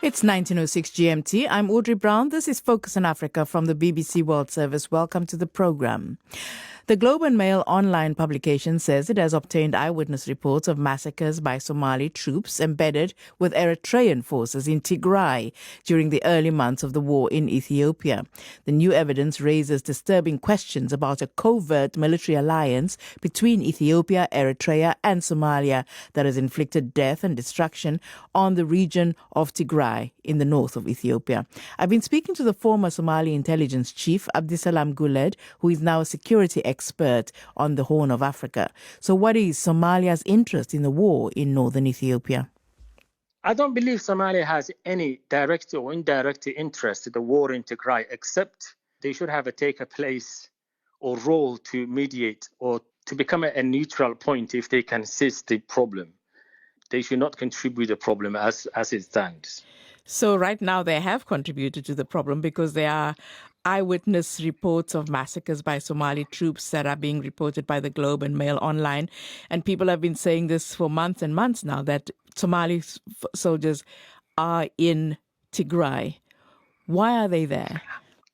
It's 19:06 GMT. I'm Audrey Brown. This is Focus on Africa from the BBC World Service. Welcome to the program. The Globe and Mail online publication says it has obtained eyewitness reports of massacres by Somali troops embedded with Eritrean forces in Tigray during the early months of the war in Ethiopia. The new evidence raises disturbing questions about a covert military alliance between Ethiopia, Eritrea and Somalia that has inflicted death and destruction on the region of Tigray in the north of Ethiopia. I've been speaking to the former Somali intelligence chief, Abdisalam Guled, who is now a security expert on the Horn of Africa. So what is Somalia's interest in the war in northern Ethiopia? I don't believe Somalia has any direct or indirect interest in the war in Tigray, except they should have take a place or role to mediate or to become a neutral point if they can assist the problem. They should not contribute the problem as it stands. So right now they have contributed to the problem because there are eyewitness reports of massacres by Somali troops that are being reported by the Globe and Mail online. And people have been saying this for months and months now, that Somali soldiers are in Tigray. Why are they there?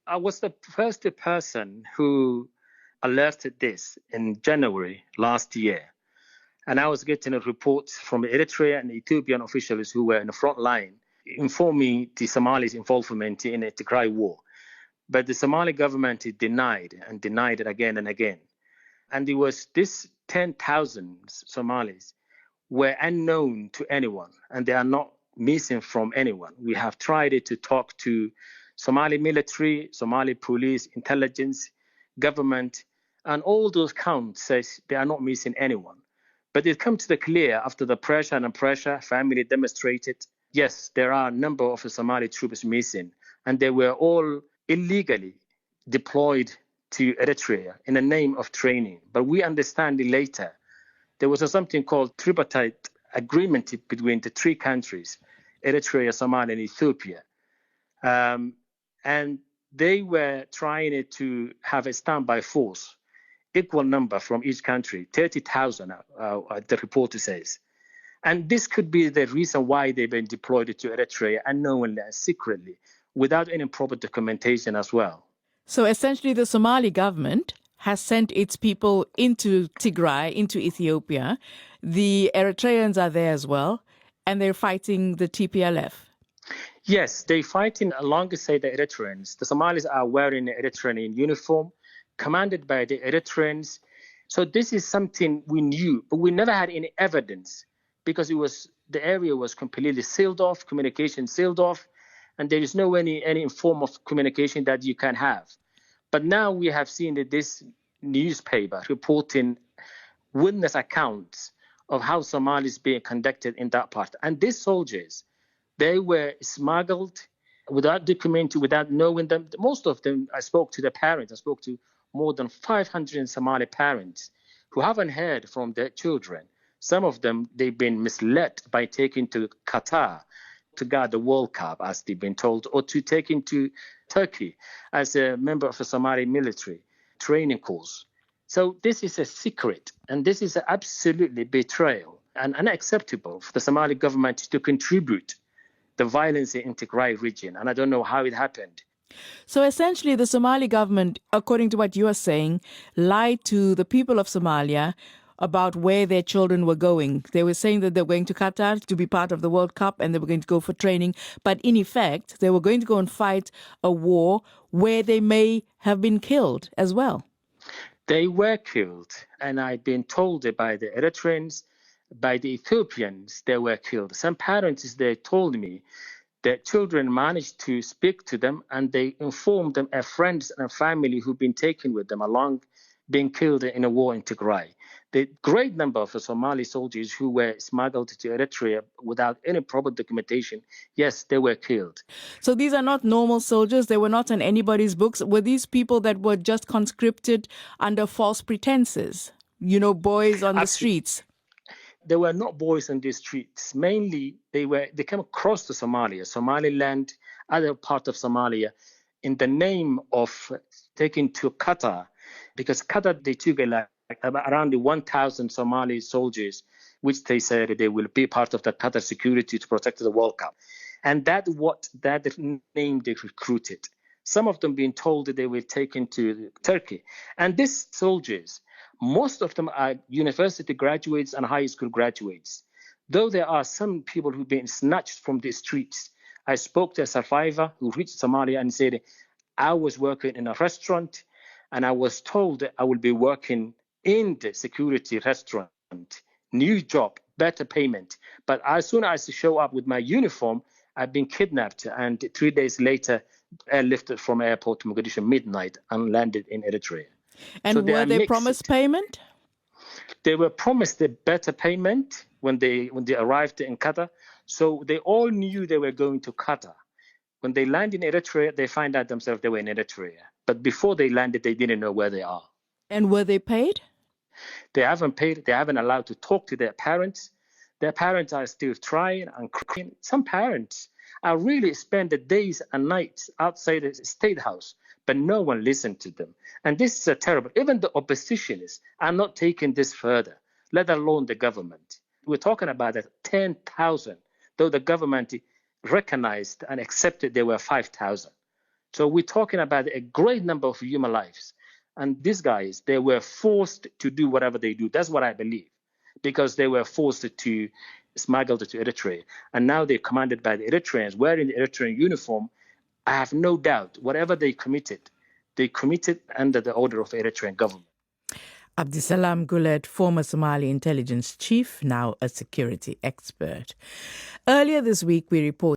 I was the first person who alerted this in January last year. And I was getting a report from Eritrea and Ethiopian officials who were in the front line informing the Somalis' involvement in the Tigray war. But the Somali government denied it again and again. And it was this 10,000 Somalis were unknown to anyone, and they are not missing from anyone. We have tried to talk to Somali military, Somali police, intelligence, government, and all those counts says they are not missing anyone. But it comes to the clear after the pressure, family demonstrated, yes, there are a number of Somali troops missing, and they were all illegally deployed to Eritrea in the name of training. But we understand later there was something called tripartite agreement between the three countries, Eritrea, Somalia, and Ethiopia. And they were trying to have a standby force, equal number from each country, 30,000, the report says. And this could be the reason why they've been deployed to Eritrea unknowingly and secretly, without any proper documentation as well. So essentially the Somali government has sent its people into Tigray, into Ethiopia. The Eritreans are there as well, and they're fighting the TPLF. Yes, they're fighting alongside the Eritreans. The Somalis are wearing Eritrean uniform, commanded by the Eritreans. So this is something we knew, but we never had any evidence because the area was completely sealed off, communication sealed off, and there is no any form of communication that you can have. But now we have seen that this newspaper reporting witness accounts of how Somalis being conducted in that part. And these soldiers, they were smuggled without documenting, without knowing them. Most of them, I spoke to the parents. I spoke to more than 500 Somali parents who haven't heard from their children. Some of them, they've been misled by taking to Qatar to guard the World Cup, as they've been told, or to take into Turkey as a member of the Somali military training course. So this is a secret, and this is absolutely betrayal and unacceptable for the Somali government to contribute the violence in Tigray region. And I don't know how it happened. So essentially the Somali government, according to what you are saying, lied to the people of Somalia about where their children were going. They were saying that they were going to Qatar to be part of the World Cup and they were going to go for training. But in effect, they were going to go and fight a war where they may have been killed as well. They were killed. And I've been told by the Eritreans, by the Ethiopians, they were killed. Some parents, they told me that children managed to speak to them and they informed them of friends and family who've been taken with them along, being killed in a war in Tigray. The great number of Somali soldiers who were smuggled to Eritrea without any proper documentation, yes, they were killed. So these are not normal soldiers. They were not on anybody's books. Were these people that were just conscripted under false pretenses? You know, boys on the streets? They were not boys on the streets. Mainly, they came across to Somalia, Somaliland, other part of Somalia, in the name of taking to Qatar, because Qatar, they took around 1,000 Somali soldiers, which they said they will be part of the Qatar security to protect the World Cup. And that name they recruited. Some of them being told that they were taken to Turkey. And these soldiers, most of them are university graduates and high school graduates. Though there are some people who've been snatched from the streets. I spoke to a survivor who reached Somalia and said, I was working in a restaurant and I was told that I will be working in the security restaurant. New job, better payment. But as soon as I show up with my uniform, I've been kidnapped. And 3 days later, airlifted from airport to Mogadishu midnight and landed in Eritrea. And So were they promised payment? They were promised a better payment when they arrived in Qatar. So they all knew they were going to Qatar. When they land in Eritrea, they find out themselves they were in Eritrea. But before they landed, they didn't know where they are. And were they paid? They haven't paid. They haven't allowed to talk to their parents. Their parents are still trying and crying. Some parents are really spend the days and nights outside the state house, but no one listened to them. And this is terrible. Even the oppositionists are not taking this further, let alone the government. We're talking about 10,000, though the government recognized and accepted there were 5,000. So we're talking about a great number of human lives. And these guys, they were forced to do whatever they do. That's what I believe, because they were forced to smuggle to Eritrea. And now they're commanded by the Eritreans wearing the Eritrean uniform. I have no doubt whatever they committed under the order of the Eritrean government. Abdisalam Guled, former Somali intelligence chief, now a security expert. Earlier this week, we reported